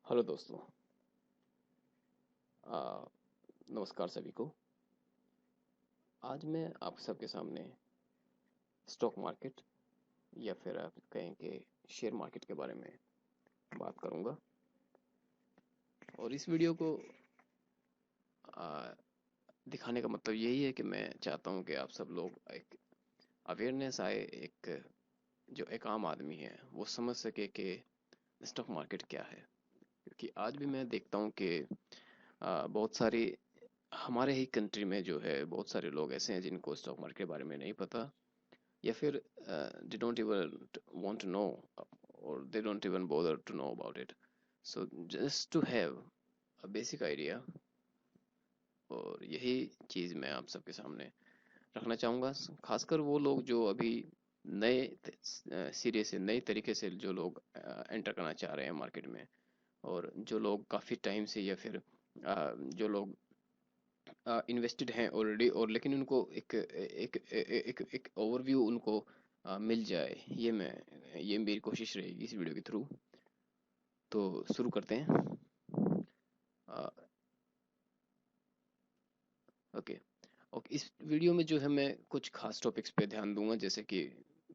Hello दोस्तों। आ, नमस्कार सभी को। आज मैं आप सबके सामने स्टॉक मार्केट या फिर आप कहें कि शेयर मार्केट के बारे में बात करूंगा। और इस वीडियो को आ, दिखाने का मतलब यही है कि मैं चाहता हूं कि आप सब लोग एक अवेयरनेस आए, एक जो एक आम आदमी है वो समझ सके कि स्टॉक मार्केट क्या है। क्योंकि आज भी मैं देखता हूं कि बहुत सारी हमारे ही कंट्री में जो है बहुत सारे लोग ऐसे हैं जिनको स्टॉक मार्केट के बारे में नहीं पता, या फिर they don't even want to know, or they don't even bother to know about it. So just to have a basic idea, और यही चीज़ मैं आप सबके सामने रखना चाहूँगा। खासकर वो लोग जो अभी नए सिरे से नए तरीके से जो लोग एंटर करना चाह रहे हैं मार्केट में, और जो लोग काफ़ी टाइम से या फिर जो लोग इन्वेस्टेड हैं ऑलरेडी, और लेकिन उनको एक ओवरव्यू उनको मिल जाए, ये मेरी कोशिश रहेगी इस वीडियो के थ्रू। तो शुरू करते हैं। ओके। ओके, इस वीडियो में जो है मैं कुछ खास टॉपिक्स पे ध्यान दूंगा, जैसे कि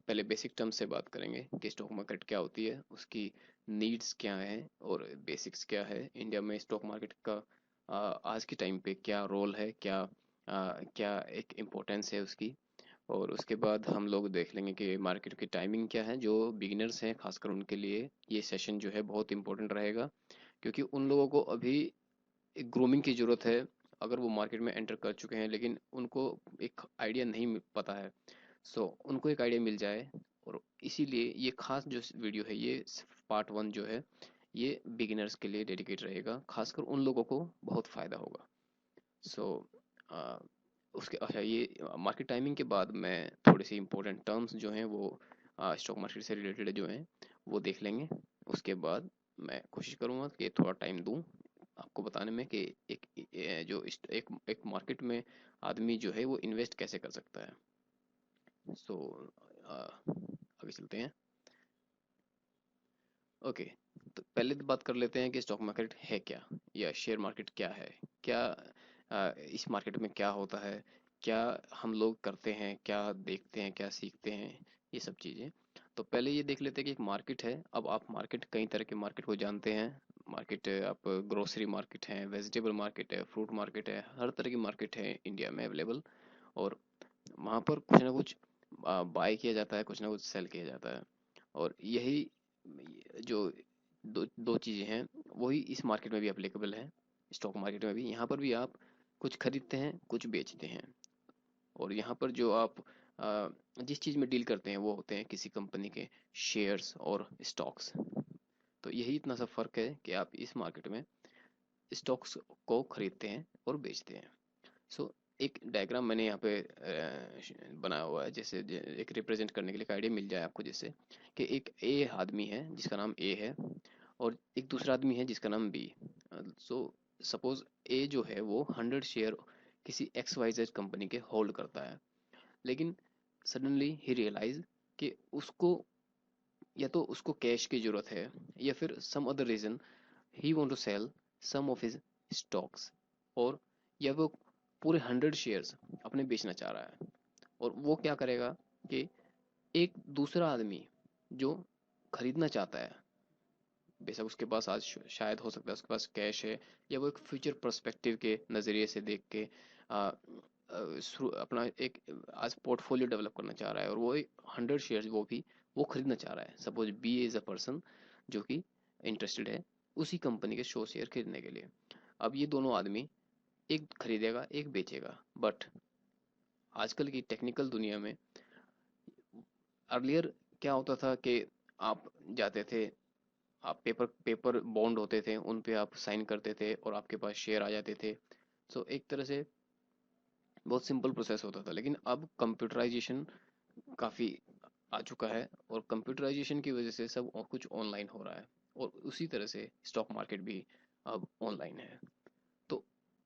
पहले बेसिक टर्म से बात करेंगे कि स्टॉक मार्केट क्या होती है, उसकी नीड्स क्या है और बेसिक्स क्या है, इंडिया में स्टॉक मार्केट का आज के टाइम पे क्या रोल है, क्या एक इम्पोर्टेंस है उसकी। और उसके बाद हम लोग देख लेंगे कि मार्केट की टाइमिंग क्या है। जो बिगिनर्स हैं खासकर उनके लिए ये सेशन जो है बहुत इंपॉर्टेंट रहेगा, क्योंकि उन लोगों को अभी एक ग्रूमिंग की ज़रूरत है। अगर वो मार्केट में एंटर कर चुके हैं लेकिन उनको एक आइडिया नहीं पता है, सो उनको एक आइडिया मिल जाए। और इसीलिए ये खास जो वीडियो है, ये पार्ट वन जो है, ये बिगिनर्स के लिए डेडिकेट रहेगा, खासकर उन लोगों को बहुत फ़ायदा होगा। सो उसके अच्छा, ये मार्केट टाइमिंग के बाद मैं थोड़े से इंपॉर्टेंट टर्म्स जो हैं वो स्टॉक मार्केट से रिलेटेड जो हैं वो देख लेंगे। उसके बाद मैं कोशिश करूंगा कि थोड़ा टाइम दूं आपको बताने में कि एक मार्केट में आदमी जो है वो इन्वेस्ट कैसे कर सकता है। सो आगे चलते हैं। ओके, तो पहले तो बात कर लेते हैं कि स्टॉक मार्केट है क्या, या शेयर मार्केट क्या है। क्या इस मार्केट में क्या होता है, क्या हम लोग करते हैं, क्या देखते हैं, क्या सीखते हैं, ये सब चीज़ें। तो पहले ये देख लेते हैं कि एक मार्केट है। अब आप मार्केट, कई तरह के मार्केट को जानते हैं। मार्केट आप ग्रोसरी मार्केट है, वेजिटेबल मार्केट है, फ्रूट मार्केट है, हर तरह की मार्केट है इंडिया में अवेलेबल। और वहाँ पर कुछ ना कुछ बाय किया जाता है, कुछ ना कुछ सेल किया जाता है। और यही जो दो चीज़ें हैं वही इस मार्केट में भी अप्लीकेबल है। स्टॉक मार्केट में भी, यहाँ पर भी आप कुछ खरीदते हैं, कुछ बेचते हैं। और यहाँ पर जो आप जिस चीज़ में डील करते हैं वो होते हैं किसी कंपनी के शेयर्स और स्टॉक्स। तो यही इतना सा फर्क है कि आप इस मार्केट में स्टॉक्स को खरीदते हैं और बेचते हैं। सो एक डायग्राम मैंने यहाँ पे बनाया हुआ है, जैसे एक रिप्रेजेंट करने के लिए एक आइडिया मिल जाए आपको, जैसे कि एक ए आदमी है जिसका नाम ए है, और एक दूसरा आदमी है जिसका नाम बी। सो सपोज ए जो है वो 100 शेयर किसी एक्स वाई जेड कंपनी के होल्ड करता है। लेकिन सडनली ही रियलाइज कि उसको, या तो उसको कैश की जरूरत है, या फिर some other reason he want to sell some of his stocks, और या वो पूरे 100 शेयर्स अपने बेचना चाह रहा है। और वो क्या करेगा कि एक दूसरा आदमी जो खरीदना चाहता है, बेशक उसके पास आज शायद हो सकता है उसके पास कैश है, या वो एक फ्यूचर पर्सपेक्टिव के नज़रिए से देख के अपना एक आज पोर्टफोलियो डेवलप करना चाह रहा है, और वो 100 शेयर्स वो खरीदना चाह रहा है। Suppose B is a person जो कि इंटरेस्टेड है उसी कंपनी के शो शेयर खरीदने के लिए। अब ये दोनों आदमी, एक खरीदेगा एक बेचेगा, बट आजकल की टेक्निकल दुनिया में अर्लियर क्या होता था कि आप जाते थे, आप पेपर पेपर बॉन्ड होते थे, उन पे आप साइन करते थे और आपके पास शेयर आ जाते थे। सो एक तरह से बहुत सिंपल प्रोसेस होता था। लेकिन अब कंप्यूटराइजेशन काफ़ी आ चुका है, और कंप्यूटराइजेशन की वजह से सब और कुछ ऑनलाइन हो रहा है, और उसी तरह से स्टॉक मार्केट भी अब ऑनलाइन है। तो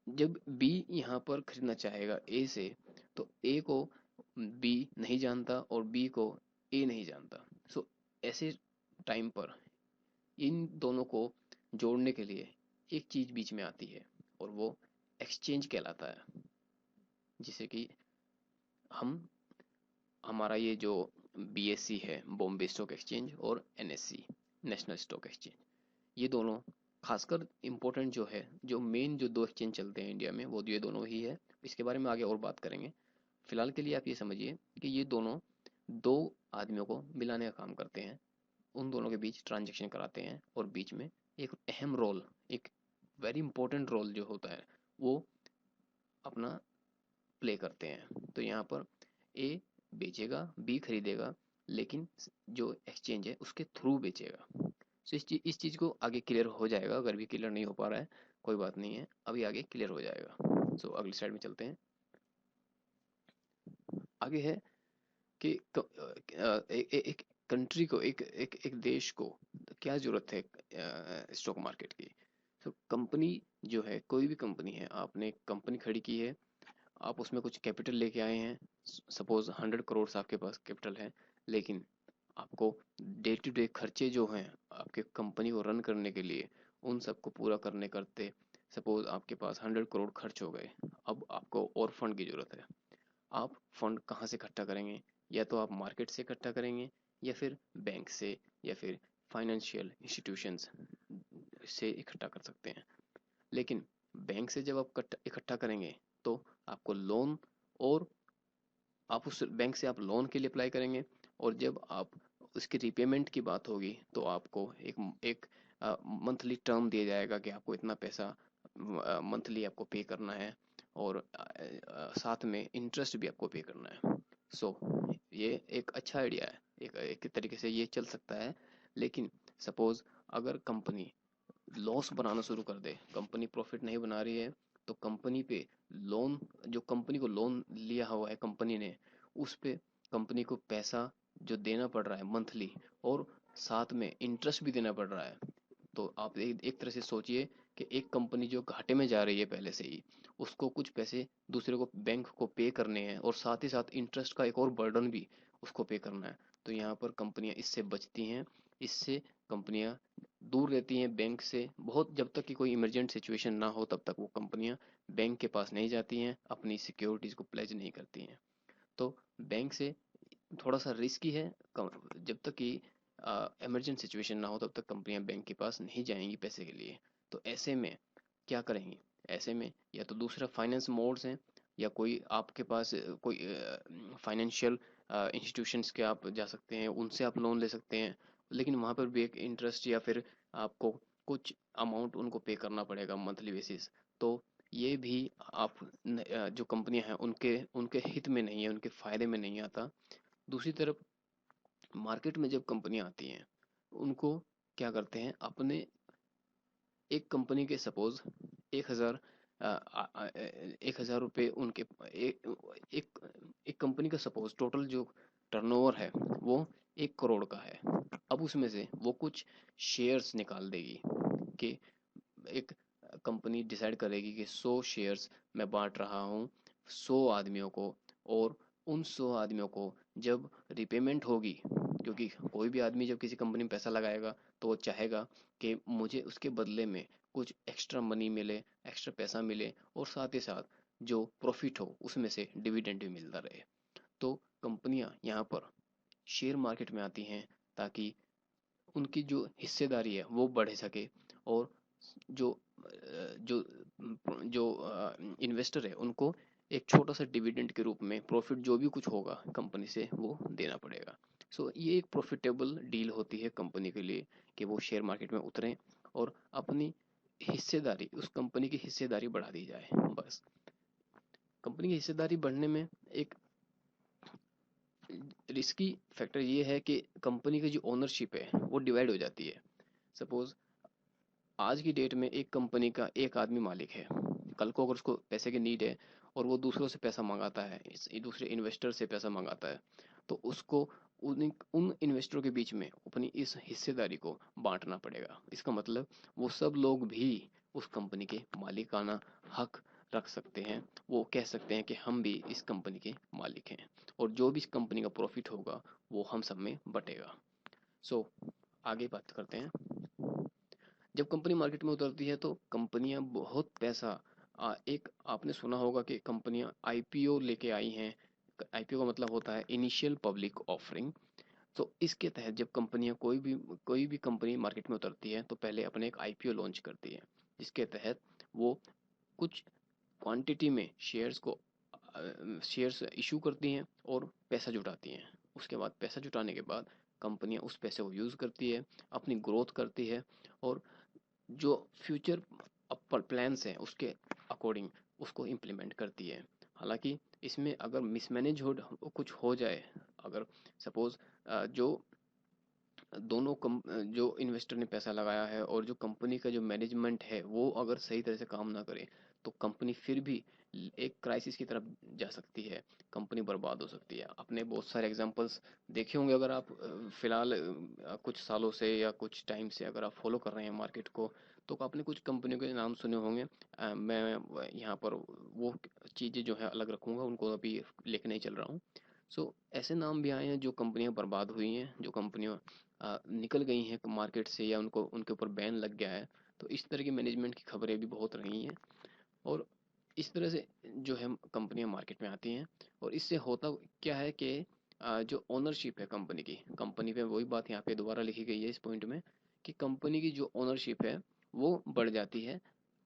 जब बी यहाँ पर खरीदना चाहेगा ए से, तो ए को बी नहीं जानता और बी को ए नहीं जानता। सो ऐसे टाइम पर इन दोनों को जोड़ने के लिए एक चीज बीच में आती है और वो एक्सचेंज कहलाता है। जिसे कि हम हमारा ये जो बीएससी है, बॉम्बे स्टॉक एक्सचेंज, और एनएससी, नेशनल स्टॉक एक्सचेंज, ये दोनों खासकर इम्पोर्टेंट जो है, जो मेन जो दो एक्सचेंज चलते हैं इंडिया में, वो ये दोनों ही है। इसके बारे में आगे और बात करेंगे। फिलहाल के लिए आप ये समझिए कि ये दोनों दो आदमियों को मिलाने का काम करते हैं, उन दोनों के बीच ट्रांजैक्शन कराते हैं, और बीच में एक अहम रोल, एक वेरी इंपॉर्टेंट रोल जो होता है वो अपना प्ले करते हैं। तो यहाँ पर ए बेचेगा, बी खरीदेगा, लेकिन जो एक्सचेंज है उसके थ्रू बेचेगा। तो इस चीज़ को आगे क्लियर हो जाएगा। अगर भी क्लियर नहीं हो पा रहा है कोई बात नहीं है, अभी आगे क्लियर हो जाएगा। सो अगली स्लाइड में चलते हैं। आगे है कि एक कंट्री को, एक देश को क्या जरूरत है स्टॉक मार्केट की। तो कंपनी जो है, कोई भी कंपनी है, आपने एक कंपनी खड़ी की है, आप उसमें कुछ कैपिटल लेके आए हैं, सपोज 100 करोड़ आपके पास कैपिटल है, लेकिन आपको डे टू डे खर्चे जो हैं आपके कंपनी को रन करने के लिए, उन सबको पूरा करने करते सपोज आपके पास 100 करोड़ खर्च हो गए। अब आपको और फंड की जरूरत है। आप फंड कहाँ से इकट्ठा करेंगे? या तो आप मार्केट से इकट्ठा करेंगे, या फिर बैंक से, या फिर फाइनेंशियल इंस्टीट्यूशंस से इकट्ठा कर सकते हैं। लेकिन बैंक से जब आप इकट्ठा करेंगे तो आपको लोन, और आप उस बैंक से आप लोन के लिए अप्लाई करेंगे, और जब आप उसकी रिपेमेंट की बात होगी तो आपको एक एक मंथली टर्म दिया जाएगा कि आपको इतना पैसा मंथली आपको पे करना है, और साथ में इंटरेस्ट भी आपको पे करना है। सो ये एक अच्छा आइडिया है, एक तरीके से ये चल सकता है। लेकिन सपोज अगर कंपनी लॉस बनाना शुरू कर दे, कंपनी प्रॉफिट नहीं बना रही है, तो कंपनी पे लोन, जो कंपनी को लोन लिया हुआ है कंपनी ने, उस पे कंपनी को पैसा जो देना पड़ रहा है मंथली, और साथ में इंटरेस्ट भी देना पड़ रहा है। तो आप एक तरह से सोचिए कि एक कंपनी जो घाटे में जा रही है पहले से ही, उसको कुछ पैसे दूसरे को, बैंक को पे करने हैं, और साथ ही साथ इंटरेस्ट का एक और बर्डन भी उसको पे करना है। तो यहाँ पर कंपनियां इससे बचती हैं, इससे कंपनियां दूर रहती हैं बैंक से। बहुत, जब तक कि कोई इमरजेंट सिचुएशन ना हो तब तक वो कंपनियां बैंक के पास नहीं जाती हैं, अपनी सिक्योरिटीज को प्लेज नहीं करती हैं। तो बैंक से थोड़ा सा रिस्की है। जब तक कि इमरजेंट सिचुएशन ना हो तब तक कंपनियां बैंक के पास नहीं जाएंगी पैसे के लिए। तो ऐसे में क्या करेंगी? ऐसे में या तो दूसरा फाइनेंस मोड्स हैं, या कोई आपके पास कोई फाइनेंशियल इंस्टीट्यूशंस के आप जा सकते हैं, उनसे आप लोन ले सकते हैं। लेकिन वहाँ पर भी एक इंटरेस्ट, या फिर आपको कुछ अमाउंट उनको पे करना पड़ेगा मंथली बेसिस। तो ये भी आप जो कंपनियां हैं उनके उनके हित में नहीं है, उनके फायदे में नहीं आता। दूसरी तरफ मार्केट में जब कंपनियां आती हैं, उनको क्या करते हैं, अपने एक कंपनी के सपोज 1,000 1,000 रुपये उनके, एक एक एक कंपनी का सपोज टोटल जो टर्नओवर है वो 1 करोड़ का है। अब उसमें से वो कुछ शेयर्स निकाल देगी, कि एक कंपनी डिसाइड करेगी कि 100 शेयर्स मैं बांट रहा हूँ 100 आदमियों को, और उन 100 आदमियों को जब रिपेमेंट होगी, क्योंकि कोई भी आदमी जब किसी कंपनी में पैसा लगाएगा तो वो चाहेगा कि मुझे उसके बदले में कुछ एक्स्ट्रा मनी मिले, एक्स्ट्रा पैसा मिले, और साथ ही साथ जो प्रॉफिट हो उसमें से डिविडेंड भी मिलता रहे। तो कंपनियां यहाँ पर शेयर मार्केट में आती हैं ताकि उनकी जो हिस्सेदारी है वो बढ़ सके, और जो जो जो इन्वेस्टर है उनको एक छोटा सा डिविडेंड के रूप में प्रॉफिट जो भी कुछ होगा कंपनी से वो देना पड़ेगा। सो ये एक प्रॉफिटेबल डील होती है कंपनी के लिए, कि वो शेयर मार्केट में उतरें और अपनी हिस्सेदारी, उस कंपनी की हिस्सेदारी बढ़ा दी जाए। बस कंपनी की हिस्सेदारी बढ़ने में एक रिस्की फैक्टर ये है कि कंपनी की जो ओनरशिप है वो डिवाइड हो जाती है। सपोज आज की डेट में एक कंपनी का एक आदमी मालिक है, कल को अगर उसको पैसे की नीड है और वो दूसरों से पैसा मंगाता है, दूसरे इन्वेस्टर से पैसा मंगाता है, तो उसको उन इन्वेस्टरों के बीच में अपनी इस हिस्सेदारी को बांटना पड़ेगा। इसका मतलब वो सब लोग भी उस कंपनी के मालिकाना हक रख सकते हैं। वो कह सकते हैं कि हम भी इस कंपनी के मालिक हैं, और जो भी इस कंपनी का प्रॉफिट होगा वो हम सब में बटेगा। सो आगे बात करते हैं। जब कंपनी मार्केट में उतरती है तो कंपनियां बहुत पैसा एक आपने सुना होगा कि कंपनियां आईपीओ लेके आई हैं। आईपीओ का मतलब होता है इनिशियल पब्लिक ऑफरिंग। तो इसके तहत जब कंपनियां कोई भी कंपनी मार्केट में उतरती है तो पहले अपने एक आईपीओ लॉन्च करती है, जिसके तहत वो कुछ क्वांटिटी में शेयर्स इशू करती हैं और पैसा जुटाती हैं। उसके बाद पैसा जुटाने के बाद कंपनियां उस पैसे को यूज़ करती है, अपनी ग्रोथ करती है और जो फ्यूचर अपर प्लान्स हैं उसके अकॉर्डिंग उसको इम्प्लीमेंट करती है। हालांकि इसमें अगर मिसमैनेज हो कुछ हो जाए, अगर सपोज जो जो इन्वेस्टर ने पैसा लगाया है और जो कंपनी का जो मैनेजमेंट है वो अगर सही तरह से काम ना करे तो कंपनी फिर भी एक क्राइसिस की तरफ जा सकती है, कंपनी बर्बाद हो सकती है। आपने बहुत सारे एग्जांपल्स देखे होंगे अगर आप फिलहाल कुछ सालों से या कुछ टाइम से अगर आप फॉलो कर रहे हैं मार्केट को, तो आपने कुछ कंपनियों के नाम सुने होंगे। मैं यहाँ पर वो चीज़ें जो है अलग रखूंगा, उनको अभी लेके नहीं चल रहा हूँ। ऐसे नाम भी आए हैं जो कंपनियां बर्बाद हुई हैं, जो कंपनियां निकल गई हैं मार्केट से या उनको उनके ऊपर बैन लग गया है। तो इस तरह की मैनेजमेंट की खबरें भी बहुत रही हैं और इस तरह से जो है कंपनियां मार्केट में आती हैं। और इससे होता क्या है कि जो ओनरशिप है कंपनी पे वही बात यहाँ पे दोबारा लिखी गई है इस पॉइंट में कि कंपनी की जो ओनरशिप है वो बढ़ जाती है।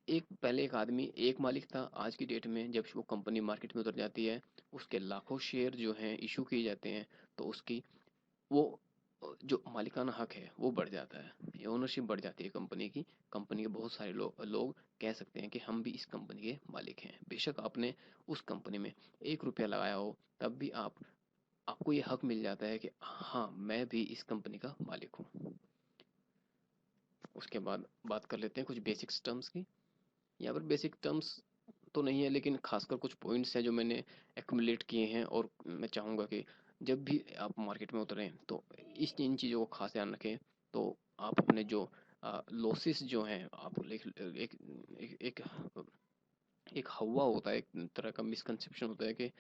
पहले एक आदमी एक मालिक था, आज की डेट में जब वो कंपनी मार्केट में उतर जाती है उसके लाखों शेयर जो हैं इशू किए जाते हैं, तो उसकी वो जो मालिकाना हक है वो बढ़ जाता है, ये ओनरशिप बढ़ जाती है कंपनी के बहुत सारे लोग कह सकते हैं कि हम भी इस कंपनी के मालिक हैं। बेशक आपने उस कंपनी में 1 रुपया लगाया हो, तब भी आपको ये हक मिल जाता है कि हाँ मैं भी इस कंपनी का मालिक हूँ। उसके बाद बात कर लेते हैं कुछ बेसिक टर्म्स की। यहाँ पर बेसिक टर्म्स तो नहीं है लेकिन खासकर कुछ पॉइंट्स हैं जो मैंने एक्यूमुलेट किए हैं और मैं चाहूँगा कि जब भी आप मार्केट में उतरें तो इन चीज़ों को खास ध्यान रखें। तो आप अपने जो लॉसेस जो हैं आप एक एक हवा होता है, एक तरह का मिसकंसेप्शन होता है कि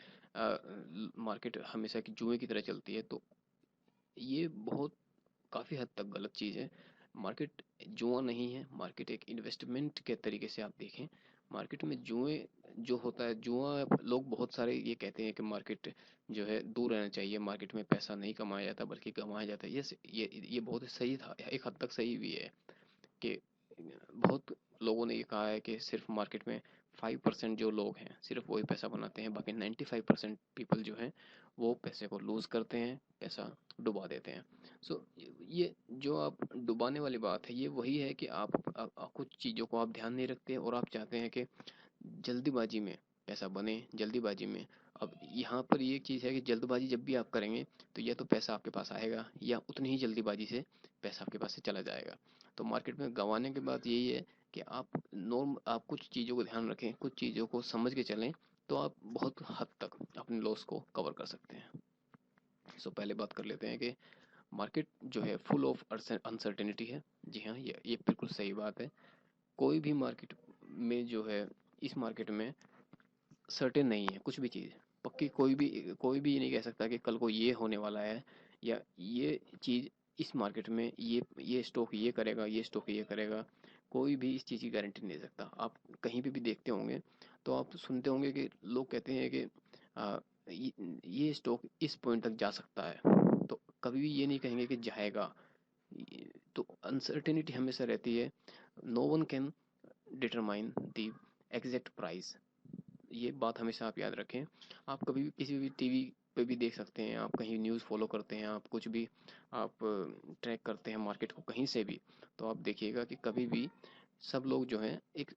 मार्केट हमेशा की जुए की तरह चलती है। तो ये बहुत काफ़ी हद तक गलत चीज़ है। मार्केट जुआ नहीं है, मार्केट एक इन्वेस्टमेंट के तरीके से आप देखें। मार्केट में जुए जो होता है जुआ, लोग बहुत सारे ये कहते हैं कि मार्केट जो है दूर रहना चाहिए, मार्केट में पैसा नहीं कमाया जाता बल्कि कमाया जाता है। ये बहुत सही था, एक हद तक सही भी है कि बहुत लोगों ने ये कहा है कि सिर्फ मार्केट में 5% जो लोग हैं सिर्फ वही पैसा बनाते हैं, बाकी 95% पीपल जो हैं वो पैसे को लूज करते हैं, पैसा डुबा देते हैं। सो ये जो आप डुबाने वाली बात है ये वही है कि कुछ चीज़ों को आप ध्यान नहीं रखते और आप चाहते हैं कि जल्दीबाजी में पैसा बने, जल्दीबाजी में। अब यहाँ पर ये चीज़ है कि जल्दबाजी जब भी आप करेंगे तो या तो पैसा आपके पास आएगा या उतनी ही जल्दीबाजी से पैसा आपके पास से चला जाएगा। तो मार्केट में गंवाने की बात यही है कि आप कुछ चीज़ों को ध्यान रखें, कुछ चीज़ों को समझ के चलें, तो आप बहुत हद तक अपने लॉस को कवर कर सकते हैं। पहले बात कर लेते हैं कि मार्केट जो है फुल ऑफ अनसर्टेनिटी है। जी हाँ, ये बिल्कुल सही बात है। कोई भी मार्केट में जो है इस मार्केट में सर्टेन नहीं है कुछ भी चीज़, पक्की कोई भी ये नहीं कह सकता कि कल को ये होने वाला है या ये चीज़ इस मार्केट में ये स्टॉक ये करेगा, ये स्टॉक ये करेगा। कोई भी इस चीज़ की गारंटी नहीं दे सकता। आप कहीं पे भी देखते होंगे तो आप सुनते होंगे कि लोग कहते हैं कि आ, ये स्टॉक इस पॉइंट तक जा सकता है, तो कभी भी ये नहीं कहेंगे कि जाएगा। तो अनसर्टेनिटी हमेशा रहती है। No one can determine the exact price, ये बात हमेशा आप याद रखें। आप कभी भी किसी भी टीवी पे भी देख सकते हैं, आप कहीं न्यूज़ फॉलो करते हैं, आप कुछ भी आप ट्रैक करते हैं मार्केट को कहीं से भी, तो आप देखिएगा कि कभी भी सब लोग जो हैं एक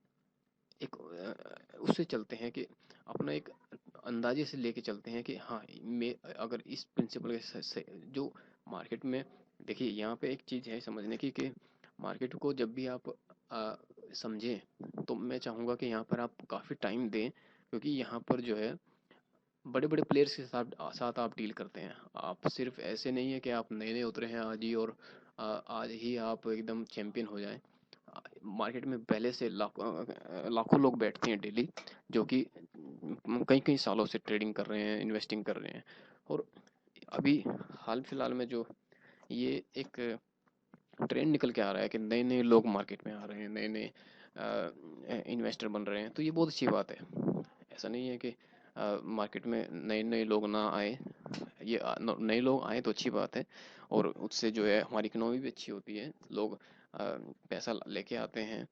एक उससे चलते हैं कि अपना एक अंदाजे से लेके चलते हैं कि हाँ मैं अगर इस प्रिंसिपल के जो मार्केट में देखिए यहाँ पे एक चीज़ है समझने की कि मार्केट को जब भी आप समझें तो मैं चाहूँगा कि यहाँ पर आप काफ़ी टाइम दें, क्योंकि यहाँ पर जो है बड़े बड़े प्लेयर्स के साथ साथ आप डील करते हैं। आप सिर्फ ऐसे नहीं है कि आप नए नए उतरे हैं आज ही और आज ही आप एकदम चैंपियन हो जाएं। मार्केट में पहले से लाखों लोग बैठते हैं डेली, जो कि कई कई सालों से ट्रेडिंग कर रहे हैं, इन्वेस्टिंग कर रहे हैं। और अभी हाल फिलहाल में जो ये एक ट्रेंड निकल के आ रहा है कि नए नए लोग मार्केट में आ रहे हैं, नए नए इन्वेस्टर बन रहे हैं, तो ये बहुत अच्छी बात है। ऐसा नहीं है कि मार्केट में नए नए लोग ना आए, ये नए लोग आए तो अच्छी बात है, और उससे जो है हमारी इकोनॉमी भी अच्छी होती है, लोग पैसा लेके आते हैं,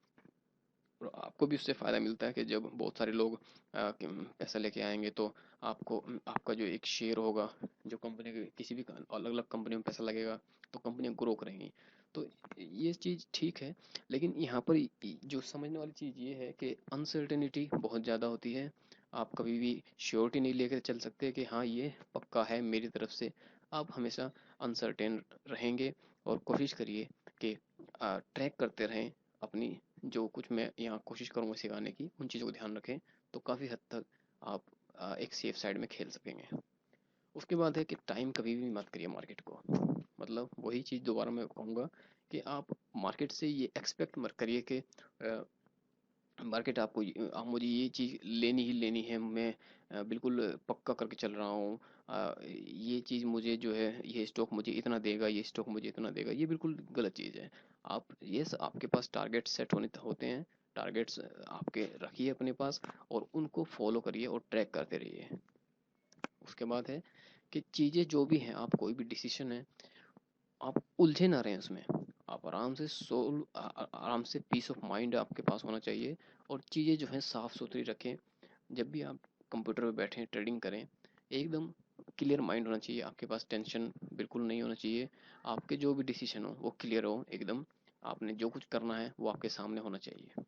और आपको भी उससे फ़ायदा मिलता है कि जब बहुत सारे लोग पैसा लेके आएंगे तो आपको आपका जो एक शेयर होगा, जो कंपनी के किसी भी अलग अलग कंपनी में पैसा लगेगा तो कंपनियां ग्रो करेंगी। तो ये चीज़ ठीक है, लेकिन यहाँ पर जो समझने वाली चीज़ ये है कि अनसर्टेनिटी बहुत ज़्यादा होती है। आप कभी भी श्योरिटी नहीं लेकर चल सकते कि हाँ ये पक्का है मेरी तरफ से। आप हमेशा अनसर्टेन रहेंगे, और कोशिश करिए कि ट्रैक करते रहें अपनी, जो कुछ मैं यहाँ कोशिश करूँगा सिखाने की, उन चीज़ों को ध्यान रखें, तो काफ़ी हद तक आप एक सेफ साइड में खेल सकेंगे। उसके बाद है कि टाइम कभी भी मत करिए मार्केट को। मतलब वही चीज़ दोबारा मैं कहूँगा कि आप मार्केट से ये एक्सपेक्ट मत करिए कि मार्केट आपको आप मुझे ये चीज़ लेनी ही लेनी है, मैं बिल्कुल पक्का करके चल रहा हूँ, ये चीज़ मुझे जो है, ये स्टॉक मुझे इतना देगा, ये स्टॉक मुझे इतना देगा, ये बिल्कुल गलत चीज़ है। आप ये आपके पास टारगेट सेट होने होते हैं, टारगेट्स आपके रखिए अपने पास, और उनको फॉलो करिए और ट्रैक करते रहिए। उसके बाद है कि चीज़ें जो भी हैं, आप कोई भी डिसीजन है, आप उलझे ना रहें उसमें। आप आराम से आराम से पीस ऑफ माइंड आपके पास होना चाहिए, और चीज़ें जो हैं साफ़ सुथरी रखें। जब भी आप कंप्यूटर पे बैठें ट्रेडिंग करें, एकदम क्लियर माइंड होना चाहिए, आपके पास टेंशन बिल्कुल नहीं होना चाहिए। आपके जो भी डिसीजन हो वो क्लियर हो एकदम, आपने जो कुछ करना है वो आपके सामने होना चाहिए,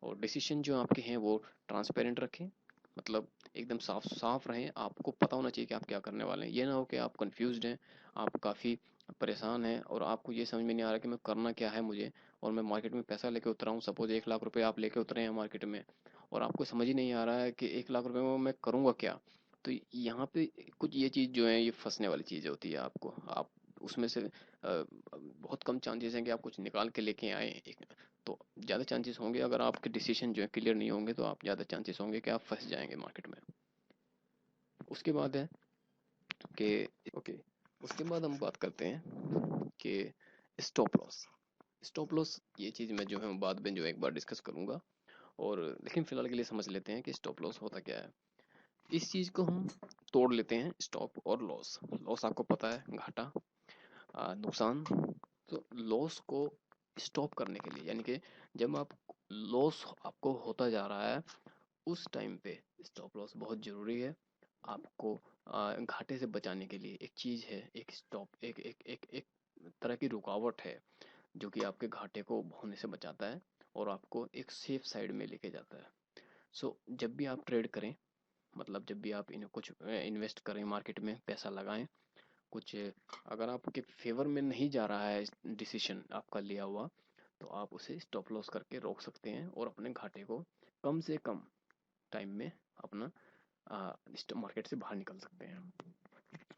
और डिसीजन जो आपके हैं वो ट्रांसपेरेंट रखें। मतलब एकदम साफ साफ रहें, आपको पता होना चाहिए कि आप क्या करने वाले हैं। ये ना हो कि आप कंफ्यूज्ड हैं, आप काफ़ी परेशान हैं, और आपको ये समझ में नहीं आ रहा कि मैं करना क्या है मुझे, और मैं मार्केट में पैसा लेके उतरा हूँ, सपोज 1 लाख रुपए आप लेके उतरे हैं मार्केट में, और आपको समझ ही नहीं आ रहा है कि 1 लाख रुपए में मैं करूँगा क्या। तो यहाँ पे कुछ ये चीज़ जो है, ये फंसने वाली चीज़ होती है। आपको आप उसमें से बहुत कम चांसेस हैं कि आप कुछ निकाल के लेके आए एक, तो ज़्यादा चांसेस होंगे, अगर आपके डिसीजन जो है क्लियर नहीं होंगे, तो आप ज़्यादा चांसेस होंगे कि आप फंस जाएंगे मार्केट में। उसके बाद है कि ओके, उसके बाद हम बात करते हैं कि स्टॉप लॉस। स्टॉप लॉस ये चीज़ मैं जो है बाद में जो एक बार डिस्कस करूंगा, और लेकिन फिलहाल के लिए समझ लेते हैं कि स्टॉप लॉस होता क्या है। इस चीज़ को हम तोड़ लेते हैं, स्टॉप और लॉस। लॉस आपको पता है, घाटा, नुकसान। तो लॉस को स्टॉप करने के लिए, यानी कि जब आप लॉस आपको होता जा रहा है, उस टाइम पे स्टॉप लॉस बहुत ज़रूरी है। आपको घाटे से बचाने के लिए एक चीज़ है, एक स्टॉप, एक तरह की रुकावट है, जो कि आपके घाटे को होने से बचाता है, और आपको एक सेफ साइड में लेके जाता है। सो जब भी आप ट्रेड करें, मतलब जब भी आप इन्हें कुछ इन्वेस्ट करें, मार्केट में पैसा लगाएं, कुछ अगर आपके फेवर में नहीं जा रहा है डिसीजन आपका लिया हुआ, तो आप उसे स्टॉप लॉस करके रोक सकते हैं, और अपने घाटे को कम से कम टाइम में अपना मार्केट से बाहर निकल सकते हैं।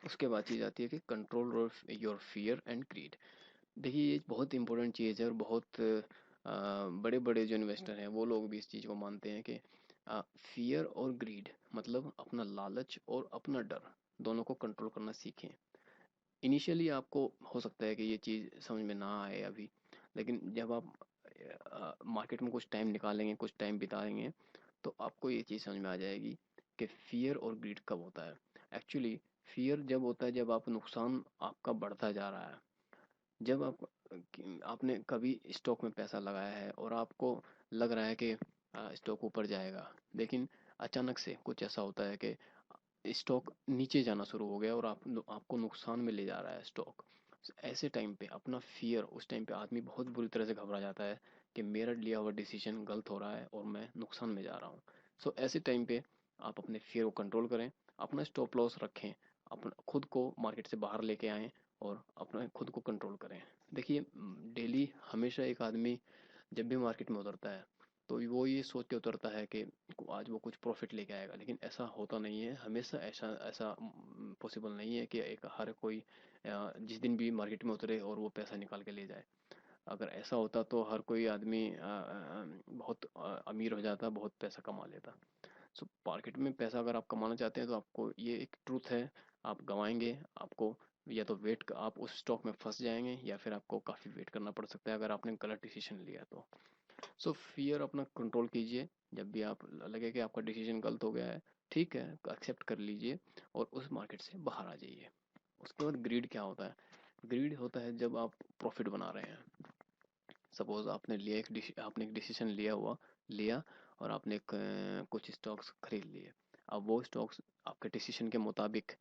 उसके बाद चीज़ आती है कि control your fear and greed. देखिए ये बहुत इंपॉर्टेंट चीज़ है, और बहुत बड़े बड़े जो इन्वेस्टर हैं वो लोग भी इस चीज़ को मानते हैं कि फियर और ग्रीड, मतलब अपना लालच और अपना डर, दोनों को कंट्रोल करना सीखें। इनिशियली आपको हो सकता है कि ये चीज़ समझ में ना आए अभी, लेकिन जब आप मार्केट में कुछ टाइम निकालेंगे, कुछ टाइम बिताएंगे, तो आपको ये चीज़ समझ में आ जाएगी कि फियर और ग्रीड कब होता है। एक्चुअली फियर जब होता है जब आप नुकसान आपका बढ़ता जा रहा है, जब आप आपने कभी स्टॉक में पैसा लगाया है और आपको लग रहा है कि स्टॉक ऊपर जाएगा, लेकिन अचानक से कुछ ऐसा होता है कि स्टॉक नीचे जाना शुरू हो गया, और आपको नुकसान में ले जा रहा है स्टॉक। ऐसे टाइम पे अपना फियर, उस टाइम पे आदमी बहुत बुरी तरह से घबरा जाता है कि मेरा लिया हुआ डिसीजन गलत हो रहा है और मैं नुकसान में जा रहा हूँ। सो ऐसे टाइम पे आप अपने फियर को कंट्रोल करें, अपना स्टॉप लॉस रखें, अपना खुद को मार्केट से बाहर लेके आएँ, और अपना खुद को कंट्रोल करें। देखिए डेली हमेशा एक आदमी जब भी मार्केट में उतरता है, तो वो ये सोच के उतरता है कि आज वो कुछ प्रॉफिट लेके आएगा, लेकिन ऐसा होता नहीं है। हमेशा ऐसा ऐसा पॉसिबल नहीं है कि एक हर कोई जिस दिन भी मार्केट में उतरे और वो पैसा निकाल के ले जाए। अगर ऐसा होता तो हर कोई आदमी बहुत अमीर हो जाता, बहुत पैसा कमा लेता। सो मार्केट में पैसा अगर आप कमाना चाहते हैं, तो आपको ये एक ट्रूथ है, आप गवाएंगे, आपको या तो आप उस स्टॉक में फंस जाएंगे या फिर आपको काफ़ी वेट करना पड़ सकता है अगर आपने गलत डिसीजन लिया तो। सो फियर अपना कंट्रोल कीजिए। जब भी आप लगे कि आपका डिसीजन गलत हो गया है, ठीक है, एक्सेप्ट कर लीजिए और उस मार्केट से बाहर आ जाइए। उसके बाद ग्रीड क्या होता है? ग्रीड होता है जब आप प्रॉफिट बना रहे हैं। सपोज आपने एक डिसीजन लिया और आपने कुछ स्टॉक्स खरीद लिए। अब वो स्टॉक्स आपके डिसीजन के मुताबिक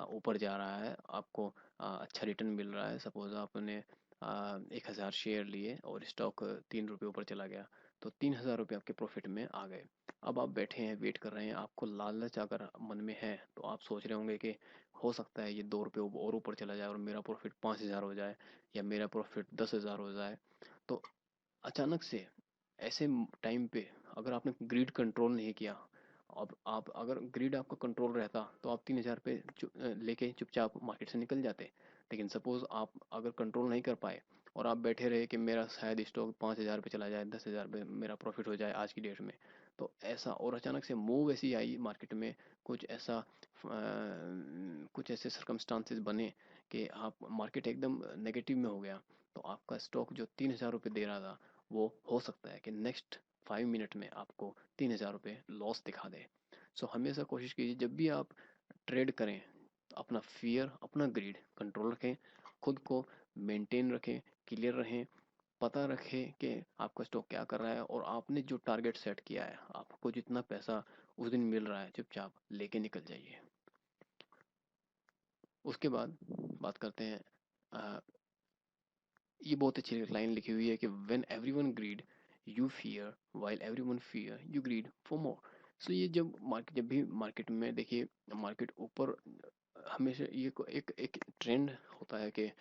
ऊपर जा रहा है, आपको अच्छा रिटर्न मिल रहा है। सपोज आपने 1,000 शेयर लिए और स्टॉक 3 रुपये ऊपर चला गया, तो 3,000 रुपये आपके प्रॉफिट में आ गए। अब आप बैठे हैं, वेट कर रहे हैं, आपको लालच अगर मन में है तो आप सोच रहे होंगे कि हो सकता है ये 2 रुपये और ऊपर चला जाए और मेरा प्रॉफिट 5,000 हो जाए, या मेरा प्रॉफिट 10,000 हो जाए। तो अचानक से ऐसे टाइम पे अगर आपने ग्रिड कंट्रोल नहीं किया, अब आप अगर ग्रिड आपका कंट्रोल रहता तो आप 3,000 पे लेके चुपचाप मार्केट से निकल जाते। लेकिन सपोज आप अगर कंट्रोल नहीं कर पाए और आप बैठे रहे कि मेरा शायद स्टॉक 5,000 पे चला जाए, 10,000 पे मेरा प्रॉफिट हो जाए आज की डेट में, तो ऐसा और अचानक से मूव ऐसी आई मार्केट में, कुछ ऐसा कुछ ऐसे सर्कमस्टांसेस बने कि आप मार्केट एकदम नेगेटिव में हो गया, तो आपका स्टॉक जो 3,000 रुपये दे रहा था, वो हो सकता है कि नेक्स्ट 5 मिनट में आपको 3,000 रुपये लॉस दिखा दे। सो हमेशा कोशिश कीजिए जब भी आप ट्रेड करें, अपना फियर, अपना ग्रीड कंट्रोल रखें, खुद को मेंटेन रखें, क्लियर रहें, पता रखें कि आपका स्टॉक क्या कर रहा है, और आपने जो टारगेट सेट किया है, आपको जितना पैसा उस दिन मिल रहा है, चुपचाप लेके निकल जाइए। उसके बाद बात करते हैं, अ, ये बहुत अच्छी लाइन लिखी हुई है कि when everyone greed you fear, while everyone fear you greed for more. So ये जब भी मार्केट में देखिए, मार्केट ऊपर हमेशा एक एक ट्रेंड होता है कि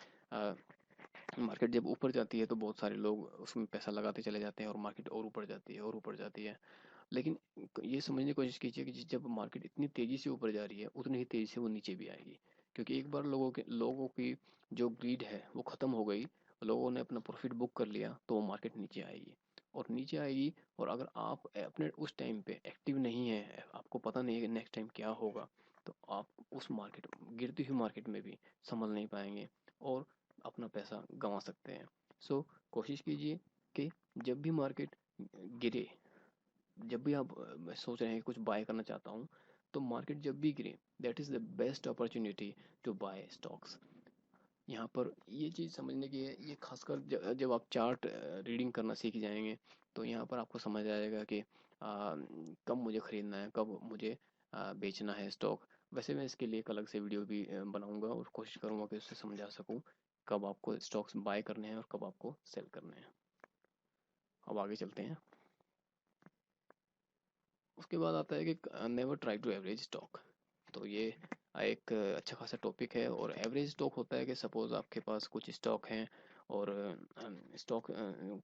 मार्केट जब ऊपर जाती है तो बहुत सारे लोग उसमें पैसा लगाते चले जाते हैं और मार्केट और ऊपर जाती है और ऊपर जाती है। लेकिन ये समझने की कोशिश कीजिए कि जब मार्केट इतनी तेजी से ऊपर जा रही है, उतनी ही तेजी से वो नीचे भी आएगी। क्योंकि एक बार लोगों की जो ग्रीड है वो खत्म हो गई, लोगों ने अपना प्रॉफिट बुक कर लिया, तो वो मार्केट नीचे आएगी और नीचे आएगी। और अगर आप अपने उस टाइम पे एक्टिव नहीं है, आपको पता नहीं है कि नेक्स्ट टाइम क्या होगा, तो आप उस मार्केट गिरती हुई मार्केट में भी संभल नहीं पाएंगे और अपना पैसा गंवा सकते हैं। सो कोशिश कीजिए कि जब भी मार्केट गिरे, जब भी आप सोच रहे हैं कि कुछ बाय करना चाहता हूँ, तो मार्केट जब भी गिरे, that is the best opportunity to buy stocks. यहाँ पर ये चीज़ समझने की है, ये खासकर जब आप चार्ट रीडिंग करना सीख जाएंगे, तो यहाँ पर आपको समझ आएगा कि कब मुझे ख़रीदना है, कब मुझे बेचना है स्टॉक। वैसे मैं इसके लिए एक अलग से वीडियो भी बनाऊंगा और कोशिश करूंगा कि उससे समझा सकूं कब आपको स्टॉक्स बाय करने हैं और कब आपको सेल करने हैं। अब आगे चलते हैं। उसके बाद आता है कि never try to average stock. तो ये एक अच्छा खासा टॉपिक है। और एवरेज स्टॉक होता है कि सपोज आपके पास कुछ स्टॉक हैं और स्टॉक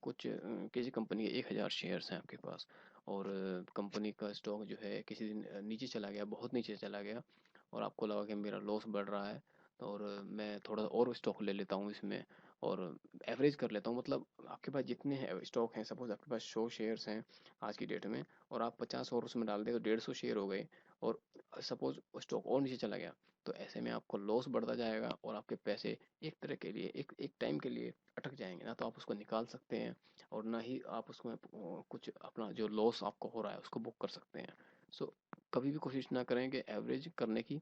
कुछ किसी कंपनी के 1,000 शेयर्स हैं आपके पास, और कंपनी का स्टॉक जो है किसी दिन नीचे चला गया, बहुत नीचे चला गया, और आपको लगा कि मेरा लॉस बढ़ रहा है, तो और मैं थोड़ा और स्टॉक ले लेता हूँ इसमें और एवरेज कर लेता हूँ। मतलब आपके पास जितने स्टॉक हैं, सपोज आपके पास 100 शेयर्स हैं आज की डेट में, और आप 50 और उसमें डाल दे तो 150 शेयर हो गए, और सपोज स्टॉक और नीचे चला गया, तो ऐसे में आपको लॉस बढ़ता जाएगा और आपके पैसे एक तरह के लिए एक एक टाइम के लिए अटक जाएंगे। ना तो आप उसको निकाल सकते हैं और ना ही आप उसमें कुछ अपना जो लॉस आपको हो रहा है उसको बुक कर सकते हैं। सो कभी भी कोशिश ना करें कि एवरेज करने की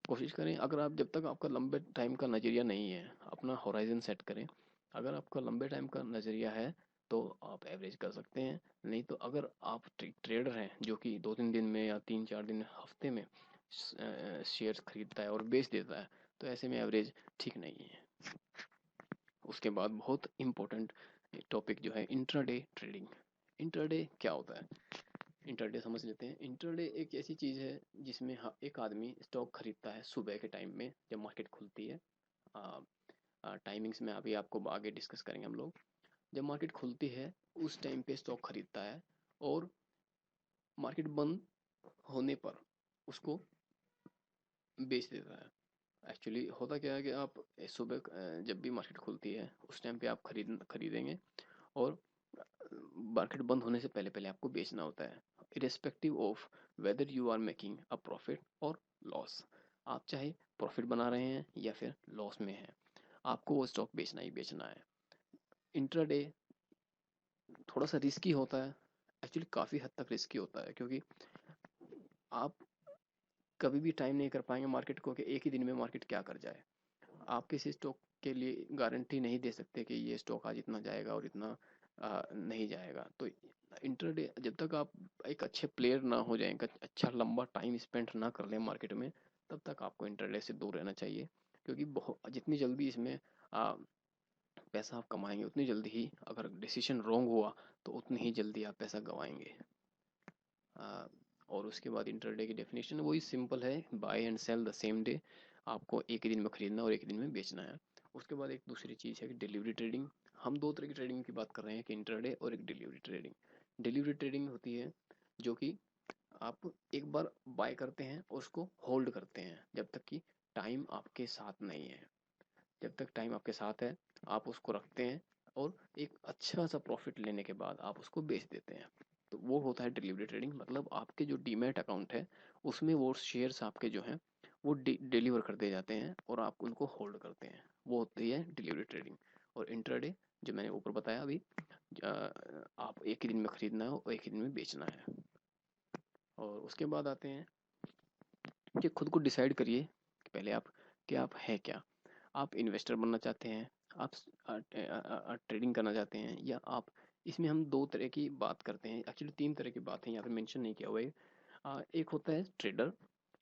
कोशिश करें। अगर आप जब तक आपका लंबे टाइम का नज़रिया नहीं है, अपना होराइजन सेट करें। अगर आपका लंबे टाइम का नज़रिया है तो आप एवरेज कर सकते हैं। नहीं तो अगर आप ट्रेडर हैं जो कि 2-3 दिन में या 3-4 दिन, हफ्ते में शेयर्स खरीदता है और बेच देता है, तो ऐसे में एवरेज ठीक नहीं है। उसके बाद बहुत इम्पोर्टेंट टॉपिक जो है इंट्राडे ट्रेडिंग। इंट्राडे क्या होता है? इंटरडे समझ लेते हैं। इंटरडे एक ऐसी चीज़ है जिसमें एक आदमी स्टॉक खरीदता है सुबह के टाइम में जब मार्केट खुलती है। टाइमिंग्स में अभी आपको आगे डिस्कस करेंगे हम लोग। जब मार्केट खुलती है उस टाइम पे स्टॉक खरीदता है और मार्केट बंद होने पर उसको बेच देता है। एक्चुअली होता क्या है कि आप सुबह जब भी मार्केट खुलती है उस टाइम पे आप खरीदेंगे और मार्केट बंद होने से पहले पहले आपको बेचना होता है, irrespective of whether you are making a profit or loss. आप चाहे प्रॉफिट बना रहे हैं या फिर लॉस में है, आपको वो स्टॉक बेचना ही बेचना है। इंट्राडे थोड़ा सा रिस्की होता है, एक्चुअली काफ़ी हद तक रिस्की होता है, क्योंकि आप कभी भी टाइम नहीं कर पाएंगे मार्केट को कि एक ही दिन में मार्केट क्या कर जाए। आप किसी स्टॉक के लिए गारंटी नहीं दे सकते कि ये स्टॉक आज इतना जाएगा और इतना नहीं जाएगा। तो इंटरडे जब तक आप एक अच्छे प्लेयर ना हो जाएं, अच्छा लंबा टाइम स्पेंड ना कर लें मार्केट में, तब तक आपको इंटरडे से दूर रहना चाहिए। क्योंकि बहुत जितनी जल्दी इसमें आ, पैसा आप कमाएंगे, उतनी जल्दी ही अगर डिसीजन रॉन्ग हुआ तो उतनी ही जल्दी आप पैसा गंवाएंगे। आ, और उसके बाद इंटरडे की डेफिनेशन वही सिंपल है, buy and sell the same day. आपको एक ही दिन में खरीदना और एक ही दिन में बेचना है। उसके बाद एक दूसरी चीज़ है कि डिलीवरी ट्रेडिंग। हम दो तरह की ट्रेडिंग की बात कर रहे हैं, कि इंटरडे और एक डिलीवरी ट्रेडिंग। डिलीवरी ट्रेडिंग होती है जो कि आप एक बार बाय करते हैं और उसको होल्ड करते हैं जब तक कि टाइम आपके साथ नहीं है। जब तक टाइम आपके साथ है आप उसको रखते हैं, और एक अच्छा सा प्रॉफिट लेने के बाद आप उसको बेच देते हैं। तो वो होता है डिलीवरी ट्रेडिंग। मतलब आपके जो डीमैट अकाउंट है उसमें वो शेयर्स आपके जो हैं वो डिलीवर कर दिए जाते हैं और आप उनको होल्ड करते हैं, वो होती है डिलीवरी ट्रेडिंग। और इंट्राडे जो मैंने ऊपर बताया अभी, आप एक ही दिन में खरीदना है और एक ही दिन में बेचना है। और उसके बाद आते हैं कि खुद को डिसाइड करिए कि पहले आप क्या, आप है क्या। आप इन्वेस्टर बनना चाहते हैं, आप ट्रेडिंग करना चाहते हैं, या आप, इसमें हम दो तरह की बात करते हैं, एक्चुअली तीन तरह की बात है, यहाँ पे मेंशन नहीं किया हुआ है। एक होता है ट्रेडर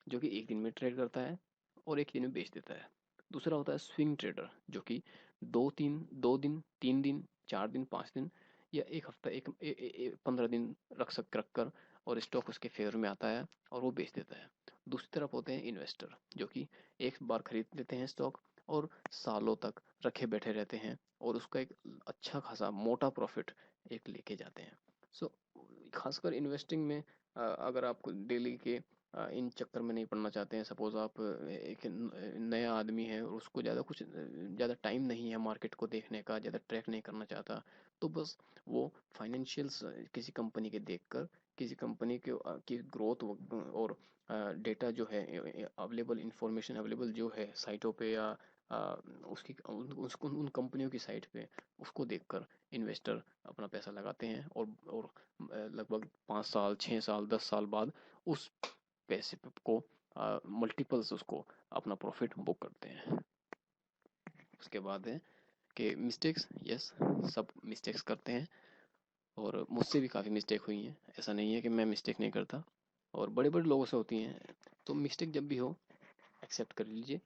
जो कि एक दिन में ट्रेड करता है और एक दिन में बेच देता है। दूसरा होता है स्विंग ट्रेडर जो कि 2 दिन 3 दिन 4 दिन 5 दिन या एक हफ्ता, 15 दिन रख कर और स्टॉक उसके फेवर में आता है और वो बेच देता है। दूसरी तरफ होते हैं इन्वेस्टर जो कि एक बार खरीद लेते हैं स्टॉक और सालों तक रखे बैठे रहते हैं और उसका एक अच्छा खासा मोटा प्रॉफिट एक लेके जाते हैं। सो खासकर इन्वेस्टिंग में अगर आप डेली के इन चक्कर में नहीं पड़ना चाहते हैं, सपोज आप एक नया आदमी है और उसको ज़्यादा टाइम नहीं है मार्केट को देखने का, ज़्यादा ट्रैक नहीं करना चाहता, तो बस वो फाइनेंशियल्स किसी कंपनी के देखकर, किसी कंपनी के की ग्रोथ और डेटा जो है अवेलेबल, इंफॉर्मेशन अवेलेबल जो है साइटों पे या आ, उसकी उसको उन कंपनियों की साइट पे, उसको देखकर इन्वेस्टर अपना पैसा लगाते हैं और लगभग 5 साल 6 साल 10 साल बाद उस पैसे को मल्टीपल्स उसको अपना प्रॉफिट बुक करते हैं। उसके बाद है कि मिस्टेक्स, यस, सब मिस्टेक्स करते हैं और मुझसे भी काफ़ी मिस्टेक हुई हैं, ऐसा नहीं है कि मैं मिस्टेक नहीं करता, और बड़े बड़े लोगों से होती हैं। तो मिस्टेक जब भी हो एक्सेप्ट कर लीजिए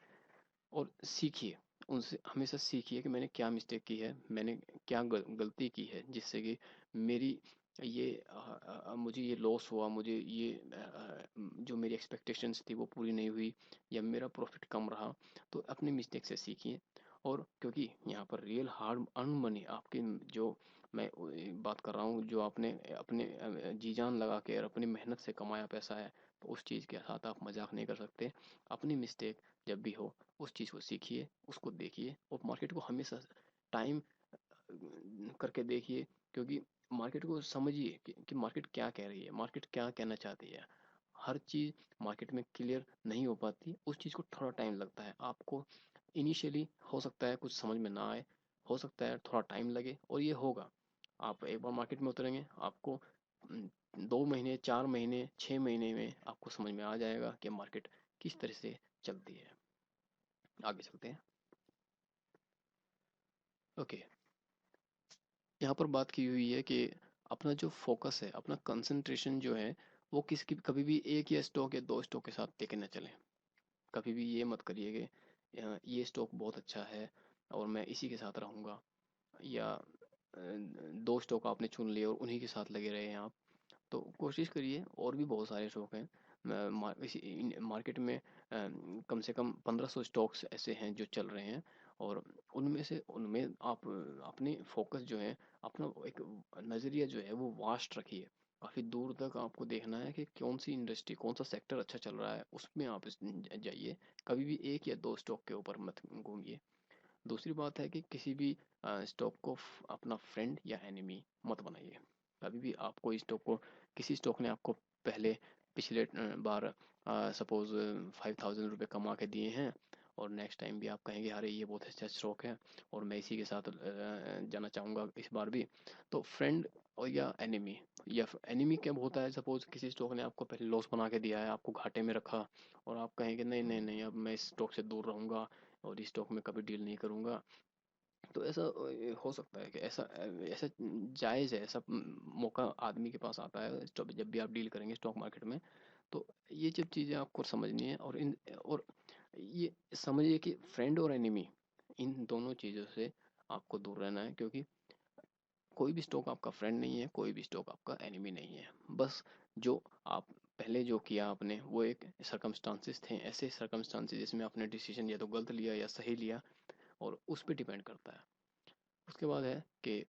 और सीखिए, उनसे हमेशा सीखिए कि मैंने क्या मिस्टेक की है, मैंने क्या गलती की है जिससे कि मेरी ये मुझे ये लॉस हुआ, मुझे ये जो मेरी एक्सपेक्टेशंस थी वो पूरी नहीं हुई, या मेरा प्रॉफिट कम रहा। तो अपनी मिस्टेक से सीखिए। और क्योंकि यहाँ पर रियल हार्ड अर्न मनी आपकी, जो मैं बात कर रहा हूँ, जो आपने अपने जी जान लगा के और अपनी मेहनत से कमाया पैसा है, तो उस चीज़ के साथ आप मजाक नहीं कर सकते। अपनी मिस्टेक जब भी हो उस चीज़ को सीखिए, उसको देखिए और मार्केट को हमेशा टाइम करके देखिए। क्योंकि मार्केट को समझिए कि मार्केट क्या कह रही है, मार्केट क्या कहना चाहती है। हर चीज़ मार्केट में क्लियर नहीं हो पाती, उस चीज़ को थोड़ा टाइम लगता है आपको। इनिशियली हो सकता है कुछ समझ में ना आए, हो सकता है थोड़ा टाइम लगे, और ये होगा। आप एक बार मार्केट में उतरेंगे, आपको 2 महीने 4 महीने 6 महीने में आपको समझ में आ जाएगा कि मार्केट किस तरह से चलती है। आगे चलते हैं। ओके, यहाँ पर बात की हुई है कि अपना जो फोकस है, अपना कंसंट्रेशन जो है, वो किसी कभी भी एक या स्टॉक या दो स्टॉक के साथ लेके ना चलें। कभी भी ये मत करिए कि ये स्टॉक बहुत अच्छा है और मैं इसी के साथ रहूँगा, या दो स्टॉक आपने चुन लिए और उन्हीं के साथ लगे रहे हैं आप। तो कोशिश करिए, और भी बहुत सारे स्टॉक हैं इसी मार्केट में, कम से कम 1500 स्टॉक्स ऐसे हैं जो चल रहे हैं। और उनमें आप अपनी फोकस जो है, अपना एक नज़रिया जो है वो वास्ट रखिए। काफ़ी दूर तक आपको देखना है कि कौन सी इंडस्ट्री, कौन सा सेक्टर अच्छा चल रहा है, उसमें आप जाइए। कभी भी एक या दो स्टॉक के ऊपर मत घूमिए। दूसरी बात है कि किसी भी स्टॉक को अपना फ्रेंड या एनिमी मत बनाइए। कभी भी आप कोई स्टॉक को, किसी स्टॉक ने आपको पहले पिछले बार सपोज 5,000 रुपये कमा के दिए हैं, और नेक्स्ट टाइम भी आप कहेंगे अरे ये बहुत अच्छा स्टॉक है और मैं इसी के साथ जाना चाहूँगा इस बार भी। तो फ्रेंड और या एनिमी, या एनिमी कब होता है, सपोज किसी स्टॉक ने आपको पहले लॉस बना के दिया है, आपको घाटे में रखा, और आप कहेंगे नहीं नहीं नहीं अब मैं इस स्टॉक से दूर रहूँगा और इस स्टॉक में कभी डील नहीं करूँगा। तो ऐसा हो सकता है कि ऐसा ऐसा जायज़ है, ऐसा मौका आदमी के पास आता है जब भी आप डील करेंगे स्टॉक मार्केट में। तो ये जब चीज़ें आपको समझनी है, और ये समझिए कि फ्रेंड और एनिमी, इन दोनों चीज़ों से आपको दूर रहना है, क्योंकि कोई भी स्टॉक आपका फ्रेंड नहीं है, कोई भी स्टॉक आपका एनिमी नहीं है। बस जो आप पहले जो किया आपने वो एक सरकमस्टांसिस थे, ऐसे सरकमस्टांसिस जिसमें आपने डिसीजन या तो गलत लिया या सही लिया, और उस पर डिपेंड करता है। उसके बाद है कि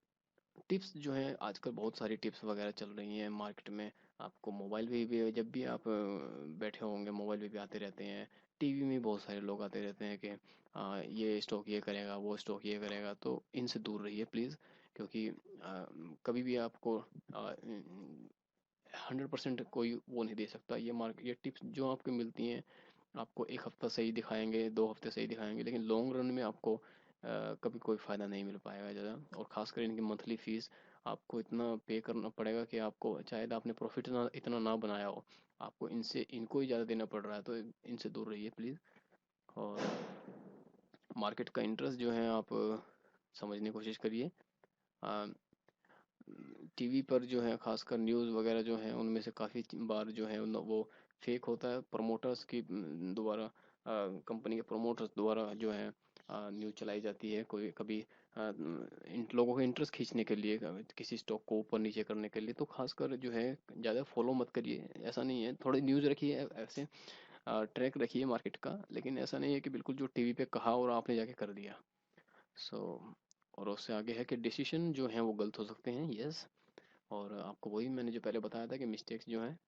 टिप्स जो हैं, आजकल बहुत सारी टिप्स वगैरह चल रही हैं मार्केट में। आपको मोबाइल पे भी जब भी आप बैठे होंगे मोबाइल पे भी आते रहते हैं, टीवी में बहुत सारे लोग आते रहते हैं कि ये स्टॉक ये करेगा, वो स्टॉक ये करेगा। तो इनसे दूर रहिए प्लीज़, क्योंकि कभी भी आपको 100% कोई वो नहीं दे सकता। ये टिप्स जो आपको मिलती हैं, आपको एक हफ्ता सही दिखाएंगे, 2 हफ्ते सही दिखाएंगे, लेकिन लॉन्ग रन में आपको कभी कोई फ़ायदा नहीं मिल पाएगा ज़्यादा। और ख़ासकर इनकी मंथली फ़ीस आपको इतना पे करना पड़ेगा कि आपको शायद आपने प्रॉफिट ना इतना ना बनाया हो, आपको इनसे इनको ही ज़्यादा देना पड़ रहा है। तो इनसे दूर रहिए प्लीज़। और मार्केट का इंटरेस्ट जो है आप समझने की कोशिश करिए। टीवी पर जो है खासकर न्यूज़ वगैरह जो है उनमें से काफ़ी बार जो है वो फेक होता है, प्रमोटर्स की द्वारा, कंपनी के प्रमोटर्स द्वारा जो है न्यूज़ चलाई जाती है। कोई कभी इन लोगों का इंटरेस्ट खींचने के लिए, किसी स्टॉक को ऊपर नीचे करने के लिए। तो खासकर जो है ज़्यादा फॉलो मत करिए, ऐसा नहीं है। थोड़ी न्यूज़ रखिए, ऐसे ट्रैक रखिए मार्केट का, लेकिन ऐसा नहीं है कि बिल्कुल जो टीवी पे कहा और आपने जाके कर दिया। सो और उससे आगे है कि डिसीजन जो हैं वो गलत हो सकते हैं, यस। और आपको वही मैंने जो पहले बताया था कि मिस्टेक्स जो हैं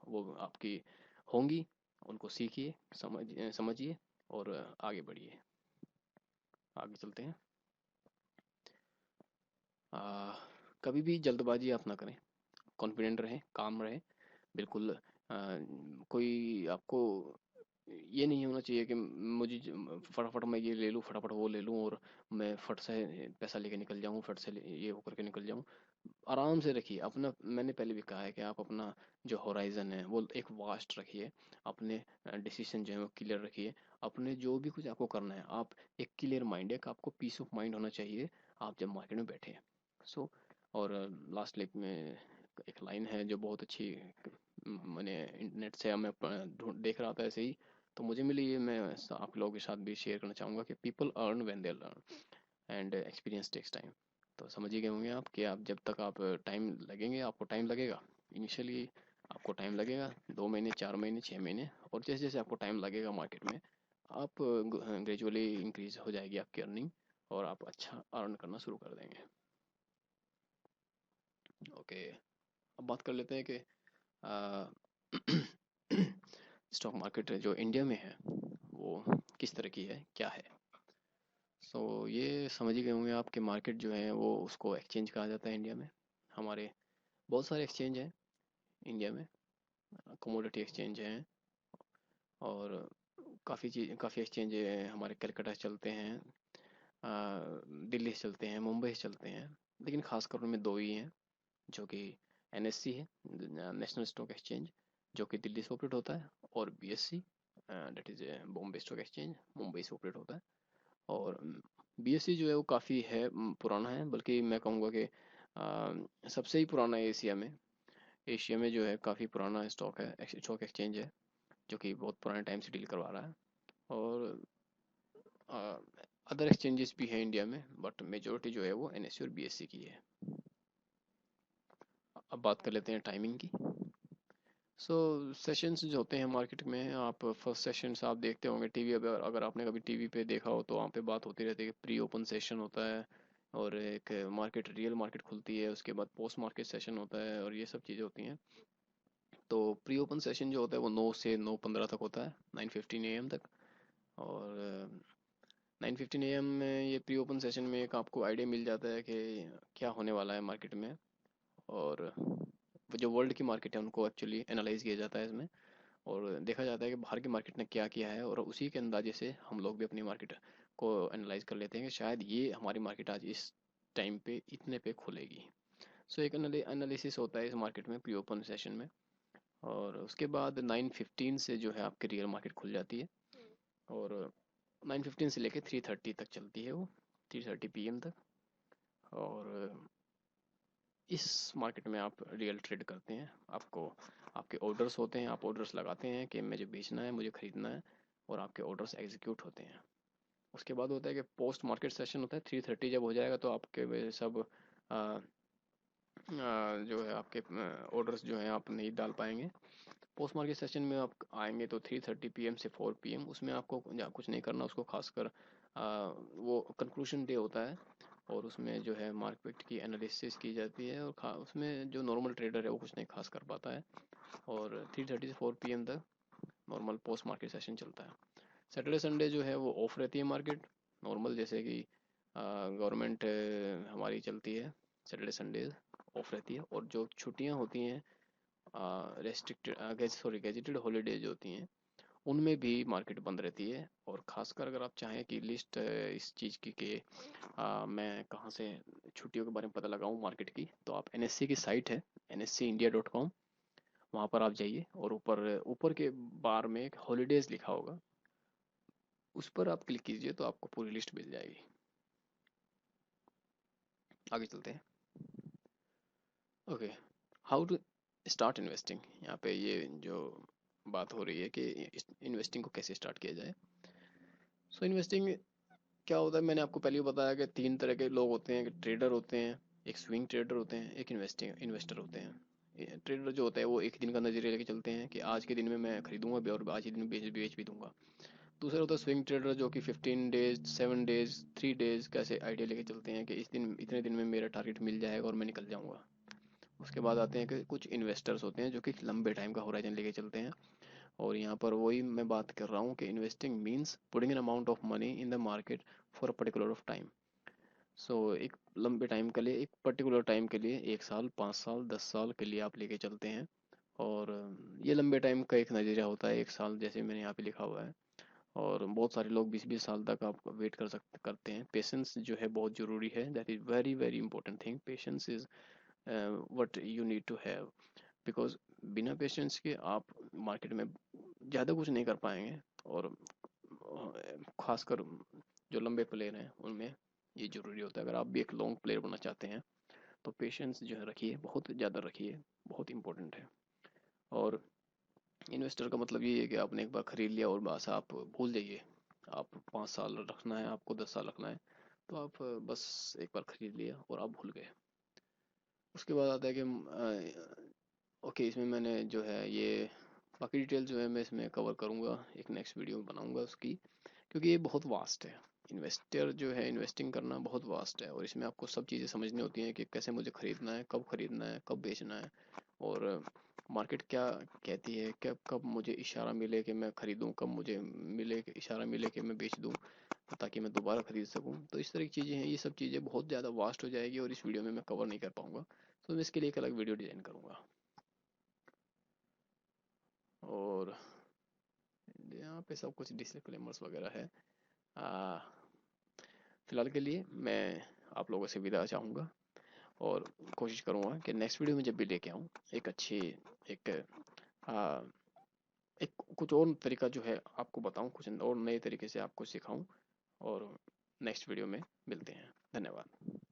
वो आपकी होंगी, उनको सीखिए, समझिए और आगे बढ़िए। आगे चलते हैं। आ, कभी भी जल्दबाजी आप ना करें, कॉन्फिडेंट रहें, काम रहें, बिल्कुल। कोई आपको ये नहीं होना चाहिए कि मुझे फटाफट मैं ये ले लूँ, फटाफट वो ले लूँ, और मैं फट से पैसा लेके निकल जाऊँ, फट से ये होकर के निकल जाऊँ। आराम से रखिए अपना। मैंने पहले भी कहा है कि आप अपना जो होराइजन है वो एक वास्ट रखिए, अपने डिसीजन जो है वो क्लियर रखिए, अपने जो भी कुछ आपको करना है आप एक क्लियर माइंड है, कि आपको पीस ऑफ माइंड होना चाहिए आप जब मार्केट में बैठे हैं। सो और लास्ट लाइफ में एक लाइन है जो बहुत अच्छी, मैंने इंटरनेट से मैं देख रहा था ऐसे ही, तो मुझे मिली ये, मैं आप लोगों के साथ भी शेयर करना चाहूँगा कि people earn when they learn and experience takes time. तो समझ ही गए होंगे आप कि आप जब तक आप टाइम लगेंगे, आपको टाइम लगेगा इनिशियली, आपको टाइम लगेगा 2 महीने, 4 महीने, 6 महीने, और जैसे जैसे आपको टाइम लगेगा मार्केट में, आप ग्रेजुअली इंक्रीज हो जाएगी आपकी अर्निंग, और आप अच्छा अर्न करना शुरू कर देंगे। ओके, अब बात कर लेते हैं कि स्टॉक मार्केट जो इंडिया में है वो किस तरह की है, क्या है। ये समझ ही गए होंगे आप कि मार्केट जो है वो उसको एक्सचेंज कहा जाता है इंडिया में। हमारे बहुत सारे एक्सचेंज हैं इंडिया में, कमोडिटी एक्सचेंज हैं, और काफ़ी एक्सचेंज हमारे कलकत्ता से चलते हैं, दिल्ली से चलते हैं, मुंबई से चलते हैं, लेकिन खासकर उनमें दो ही हैं, जो कि एनएससी है, नेशनल स्टॉक एक्सचेंज, जो कि दिल्ली से ऑपरेट होता है, और BSc, that is Bombay stock exchange, Mumbai से ऑपरेट होता है। और बीएससी जो है वो काफ़ी है, पुराना है, बल्कि मैं कहूँगा कि सबसे ही पुराना है एशिया में। एशिया में जो है काफ़ी पुराना स्टॉक एक्सचेंज है, जो कि बहुत पुराने टाइम से डील करवा रहा है। और अदर एक्सचेंजेस भी हैं इंडिया में, बट मेजोरिटी जो है वो एनएससी और बीएससी की है। अब बात कर लेते हैं टाइमिंग की। सेशंस जो होते हैं मार्केट में, आप फर्स्ट सेशंस आप देखते होंगे टीवी, अगर आपने कभी टीवी पे देखा हो तो वहाँ पे बात होती रहती है कि प्री ओपन सेशन होता है, और एक रियल मार्केट खुलती है, उसके बाद पोस्ट मार्केट सेशन होता है, और ये सब चीज़ें होती हैं। तो प्री ओपन सेशन जो होता है वो 9 से 9:15 तक होता है, 9:15 AM तक। और 9:15 AM में ये प्री ओपन सेशन में एक आपको आइडिया मिल जाता है कि क्या होने वाला है मार्केट में। और जो वर्ल्ड की मार्केट है उनको एक्चुअली एनालाइज किया जाता है इसमें, और देखा जाता है कि बाहर की मार्केट ने क्या किया है, और उसी के अंदाजे से हम लोग भी अपनी मार्केट को एनालाइज कर लेते हैं कि शायद ये हमारी मार्केट आज इस टाइम पे इतने पे खुलेगी। सो एक एनालिसिस होता है इस मार्केट में प्री ओपन सेशन में, और उसके बाद 9:15 से जो है आपकी रियल मार्केट खुल जाती है, और 9:15 से लेके 3:30 तक चलती है वो, 3:30 PM तक। और इस मार्केट में आप रियल ट्रेड करते हैं, आपको आपके ऑर्डर्स होते हैं, आप ऑर्डर्स लगाते हैं कि मुझे बेचना है, मुझे खरीदना है, और आपके ऑर्डर्स एग्जीक्यूट होते हैं। उसके बाद होता है कि पोस्ट मार्केट सेशन होता है, 3:30 जब हो जाएगा तो आपके वे सब जो है आपके ऑर्डर्स जो हैं आप नहीं डाल पाएंगे। पोस्ट मार्केट सेशन में आप आएंगे तो 3:30 PM से 4 PM, उसमें आपको कुछ नहीं करना, उसको खासकर वो कंक्लूजन डे होता है, और उसमें जो है मार्केट की एनालिसिस की जाती है, और उसमें जो नॉर्मल ट्रेडर है वो कुछ नहीं खास कर पाता है। और 3:30 से 4 PM तक नॉर्मल पोस्ट मार्केट सेशन चलता है। सैटरडे संडे जो है वो ऑफ रहती है मार्केट, नॉर्मल जैसे कि गवर्नमेंट हमारी चलती है, सैटरडे संडे ऑफ रहती है। और जो छुट्टियां होती हैं रेस्ट्रिक्टेड गेजेटेड हॉलीडेज होती हैं, उनमें भी मार्केट बंद रहती है। और खासकर अगर आप चाहें कि लिस्ट इस चीज़ की कि मैं कहाँ से छुट्टियों के बारे में पता लगाऊं मार्केट की, तो आप NSE की साइट है nseindia.com, वहाँ पर आप जाइए, और ऊपर ऊपर के बार में एक हॉलीडेज लिखा होगा, उस पर आप क्लिक कीजिए तो आपको पूरी लिस्ट मिल जाएगी। आगे चलते हैं। Okay, how to start investing. यहाँ पे ये जो बात हो रही है कि इन्वेस्टिंग को कैसे स्टार्ट किया जाए। सो इन्वेस्टिंग क्या होता है, मैंने आपको पहले ही बताया कि 3 तरह के लोग होते हैं, ट्रेडर होते हैं, एक स्विंग ट्रेडर होते हैं, एक इन्वेस्टर होते हैं। ट्रेडर जो होता है वो एक दिन का नजरिया लेके चलते हैं कि आज के दिन में मैं खरीदूंगा भी और आज ही दिन में बेच भी दूंगा। दूसरा होता है स्विंग ट्रेडर जो कि 15 डेज, 7 डेज, 3 डेज का ऐसे आइडिया लेके चलते हैं कि इस दिन इतने दिन में मेरा टारगेट मिल जाएगा और मैं निकल जाऊंगा। उसके बाद आते हैं कि कुछ इन्वेस्टर्स होते हैं जो कि लंबे टाइम का होराइजन लेके चलते हैं, और यहाँ पर वही मैं बात कर रहा हूँ कि investing means putting an amount of money in the market for a particular of time. So एक लंबे टाइम के लिए, एक पर्टिकुलर टाइम के लिए, 1 साल, 5 साल, 10 साल के लिए आप लेके चलते हैं। और ये लंबे टाइम का एक नज़रिया होता है, 1 साल जैसे मैंने यहाँ पे लिखा हुआ है। और बहुत सारे लोग 20-20 साल तक आप वेट करते हैं। पेशेंस जो है बहुत ज़रूरी है, that is very very important thing. Patience is what you need to have, because बिना पेशेंस के आप मार्केट में ज़्यादा कुछ नहीं कर पाएंगे। और खासकर जो लंबे प्लेयर हैं उनमें ये ज़रूरी होता है। अगर आप भी एक लॉन्ग प्लेयर बनना चाहते हैं तो पेशेंस जो है रखिए, बहुत ज़्यादा रखिए, बहुत इंपॉर्टेंट है। और इन्वेस्टर का मतलब ये है कि आपने एक बार खरीद लिया और बस आप भूल जाइए। आप 5 साल रखना है, आपको 10 साल रखना है, तो आप बस एक बार खरीद लिया और आप भूल गए। उसके बाद आता है कि ओके, इसमें मैंने जो है ये बाकी डिटेल जो है मैं इसमें कवर करूँगा, एक नेक्स्ट वीडियो बनाऊँगा उसकी, क्योंकि ये बहुत वास्ट है। इन्वेस्टर जो है, इन्वेस्टिंग करना बहुत वास्ट है, और इसमें आपको सब चीज़ें समझनी होती हैं कि कैसे मुझे खरीदना है, कब खरीदना है, कब बेचना है, और मार्केट क्या कहती है, कब कब मुझे इशारा मिले कि मैं खरीदूं, कब मुझे मिले कि इशारा मिले कि मैं बेच दूं, ताकि मैं दोबारा खरीद सकूं। तो इस तरह की चीज़ें हैं, ये सब चीज़ें बहुत ज़्यादा वास्ट हो जाएगी और इस वीडियो में मैं कवर नहीं कर पाऊंगा, तो मैं इसके लिए एक अलग वीडियो डिज़ाइन करूँगा। और यहाँ पे सब कुछ डिस्क्लेमर्स वगैरह है। आ, फिलहाल के लिए मैं आप लोगों से विदा चाहूँगा, और कोशिश करूँगा कि नेक्स्ट वीडियो में जब भी लेके आऊँ एक अच्छी एक आ, एक कुछ और तरीका जो है आपको बताऊँ, कुछ और नए तरीके से आपको सिखाऊँ। और नेक्स्ट वीडियो में मिलते हैं। धन्यवाद।